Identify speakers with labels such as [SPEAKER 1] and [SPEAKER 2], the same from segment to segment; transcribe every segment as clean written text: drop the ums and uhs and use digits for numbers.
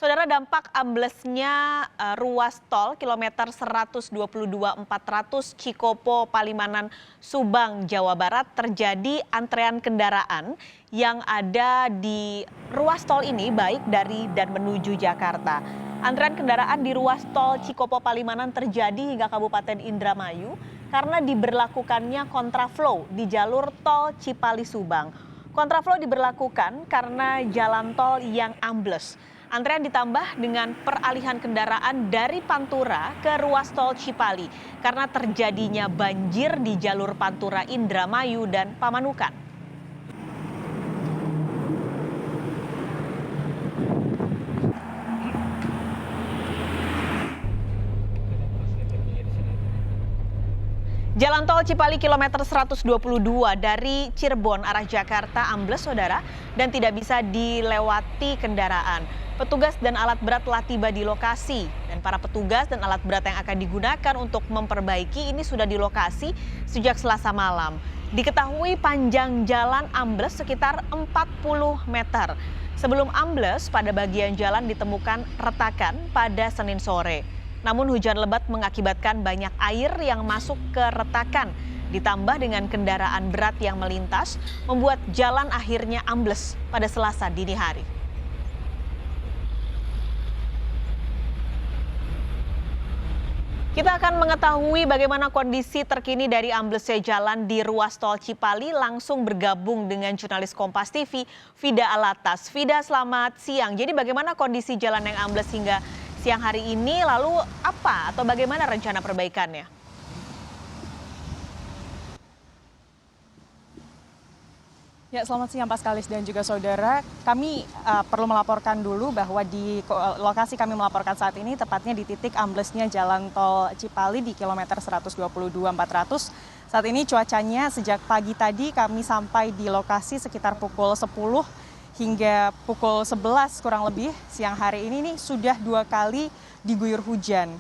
[SPEAKER 1] Saudara, dampak amblesnya ruas tol kilometer 122.400 Cikopo Palimanan Subang, Jawa Barat terjadi antrean kendaraan yang ada di ruas tol ini baik dari dan menuju Jakarta. Antrean kendaraan di ruas tol Cikopo Palimanan terjadi hingga Kabupaten Indramayu karena diberlakukannya kontraflow di jalur tol Cipali Subang. Kontraflow diberlakukan karena jalan tol yang ambles. Antrean ditambah dengan peralihan kendaraan dari Pantura ke ruas tol Cipali karena terjadinya banjir di jalur Pantura Indramayu dan Pamanukan. Jalan tol Cipali kilometer 122 dari Cirebon arah Jakarta ambles, saudara, dan tidak bisa dilewati kendaraan. Petugas dan alat berat telah tiba di lokasi dan para petugas dan alat berat yang akan digunakan untuk memperbaiki ini sudah di lokasi sejak Selasa malam. Diketahui panjang jalan ambles sekitar 40 meter. Sebelum ambles, pada bagian jalan ditemukan retakan pada Senin sore. Namun hujan lebat mengakibatkan banyak air yang masuk ke retakan. Ditambah dengan kendaraan berat yang melintas, membuat jalan akhirnya ambles pada Selasa dini hari. Kita akan mengetahui bagaimana kondisi terkini dari amblesnya jalan di ruas tol Cipali, langsung bergabung dengan jurnalis Kompas TV, Fida Alatas. Fida, selamat siang. Jadi bagaimana kondisi jalan yang ambles hingga siang hari ini, lalu apa atau bagaimana rencana perbaikannya?
[SPEAKER 2] Ya, selamat siang Paskalis dan juga saudara. Kami perlu melaporkan dulu bahwa di lokasi kami melaporkan saat ini tepatnya di titik amblesnya jalan tol Cipali di kilometer 122.400. Saat ini cuacanya sejak pagi tadi kami sampai di lokasi sekitar pukul 10 hingga pukul 11 kurang lebih siang hari ini nih sudah 2 kali diguyur hujan.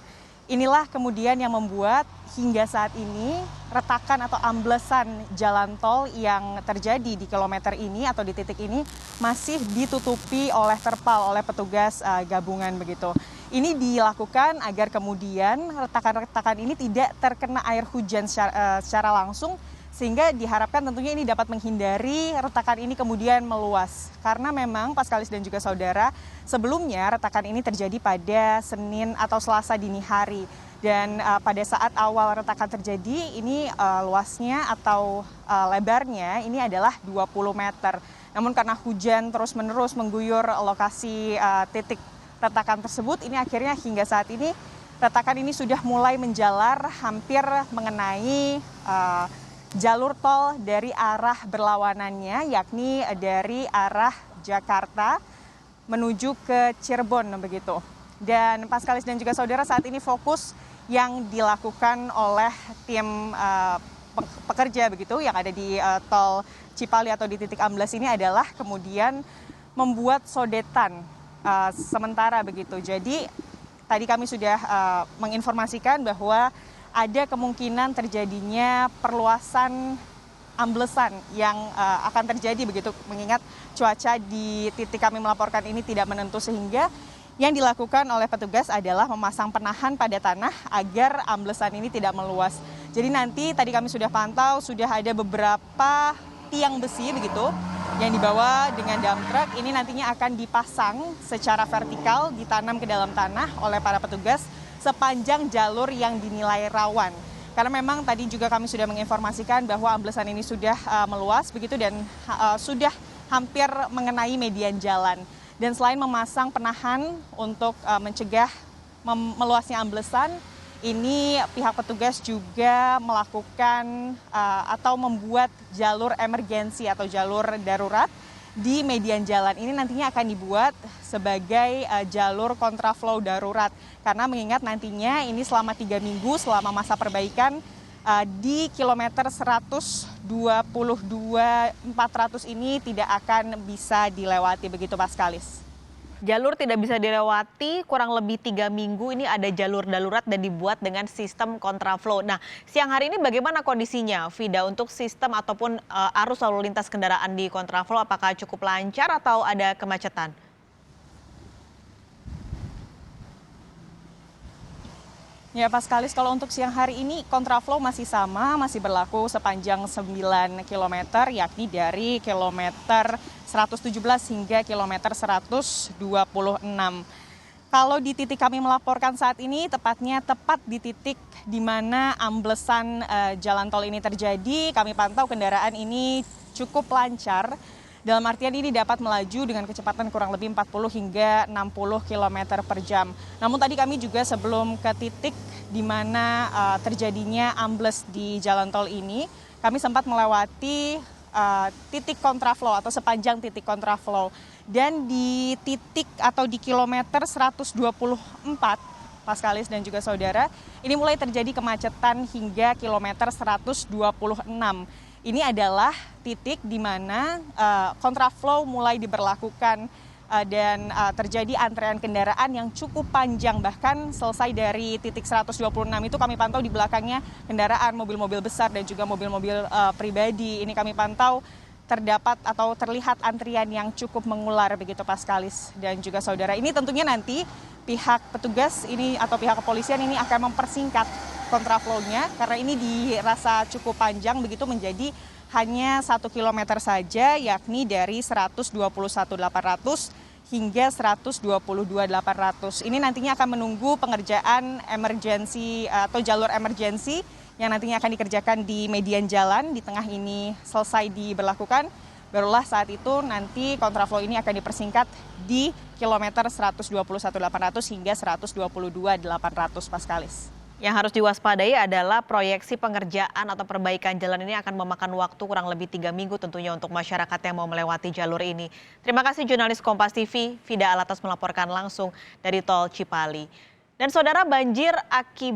[SPEAKER 2] Inilah kemudian yang membuat hingga saat ini retakan atau amblesan jalan tol yang terjadi di kilometer ini atau di titik ini masih ditutupi oleh terpal oleh petugas gabungan begitu. Ini dilakukan agar kemudian retakan-retakan ini tidak terkena air hujan secara langsung, sehingga diharapkan tentunya ini dapat menghindari retakan ini kemudian meluas. Karena memang Paskalis dan juga saudara, sebelumnya retakan ini terjadi pada Senin atau Selasa dini hari. Dan pada saat awal retakan terjadi, ini luasnya atau lebarnya ini adalah 20 meter. Namun karena hujan terus-menerus mengguyur lokasi titik retakan tersebut, ini akhirnya hingga saat ini retakan ini sudah mulai menjalar hampir mengenai jalur tol dari arah berlawanannya, yakni dari arah Jakarta menuju ke Cirebon begitu. Dan Paskalis dan juga saudara, saat ini fokus yang dilakukan oleh tim pekerja begitu yang ada di tol Cipali atau di titik ambles ini adalah kemudian membuat sodetan sementara begitu. Jadi tadi kami sudah menginformasikan bahwa ada kemungkinan terjadinya perluasan amblesan yang akan terjadi begitu, mengingat cuaca di titik kami melaporkan ini tidak menentu, sehingga yang dilakukan oleh petugas adalah memasang penahan pada tanah agar amblesan ini tidak meluas. Jadi nanti tadi kami sudah pantau, sudah ada beberapa tiang besi begitu yang dibawa dengan dump truck. Ini nantinya akan dipasang secara vertikal, ditanam ke dalam tanah oleh para petugas sepanjang jalur yang dinilai rawan. Karena memang tadi juga kami sudah menginformasikan bahwa amblesan ini sudah meluas begitu dan sudah hampir mengenai median jalan. Dan selain memasang penahan untuk mencegah meluasnya amblesan, ini pihak petugas juga melakukan atau membuat jalur emergensi atau jalur darurat di median jalan. Ini nantinya akan dibuat sebagai jalur kontraflow darurat. Karena mengingat nantinya ini selama 3 minggu selama masa perbaikan di kilometer 122.400 ini tidak akan bisa dilewati begitu Paskalis.
[SPEAKER 1] Jalur tidak bisa dilewati kurang lebih 3 minggu, ini ada jalur darurat dan dibuat dengan sistem kontraflow. Nah, siang hari ini bagaimana kondisinya, Fida, untuk sistem ataupun arus lalu lintas kendaraan di kontraflow, apakah cukup lancar atau ada kemacetan?
[SPEAKER 2] Ya, Paskalis, kalau untuk siang hari ini kontraflow masih sama, masih berlaku sepanjang 9 kilometer, yakni dari kilometer 117 hingga kilometer 126. Kalau di titik kami melaporkan saat ini, tepatnya tepat di titik di mana amblesan jalan tol ini terjadi, kami pantau kendaraan ini cukup lancar. Dalam artian ini dapat melaju dengan kecepatan kurang lebih 40 hingga 60 km per jam. Namun tadi kami juga sebelum ke titik di mana terjadinya ambles di jalan tol ini, kami sempat melewati titik kontraflow atau sepanjang titik kontraflow. Dan di titik atau di kilometer 124, Paskalis dan juga saudara, ini mulai terjadi kemacetan hingga kilometer 126. Ini adalah titik di mana kontraflow mulai diberlakukan dan terjadi antrean kendaraan yang cukup panjang. Bahkan selesai dari titik 126 itu kami pantau di belakangnya kendaraan mobil-mobil besar dan juga mobil-mobil pribadi. Ini kami pantau terdapat atau terlihat antrian yang cukup mengular begitu Paskalis dan juga saudara. Ini tentunya nanti pihak petugas ini atau pihak kepolisian ini akan mempersingkat kontraflow-nya karena ini dirasa cukup panjang begitu menjadi hanya 1 kilometer saja, yakni dari 121.800 hingga 122.800. Ini nantinya akan menunggu pengerjaan emergensi atau jalur emergensi yang nantinya akan dikerjakan di median jalan di tengah ini selesai diberlakukan. Barulah saat itu nanti kontraflow ini akan dipersingkat di kilometer 121.800 hingga 122.800 Paskalis.
[SPEAKER 1] Yang harus diwaspadai adalah proyeksi pengerjaan atau perbaikan jalan ini akan memakan waktu kurang lebih 3 minggu tentunya untuk masyarakat yang mau melewati jalur ini. Terima kasih jurnalis Kompas TV, Fida Alatas melaporkan langsung dari Tol Cipali. Dan saudara, banjir akibat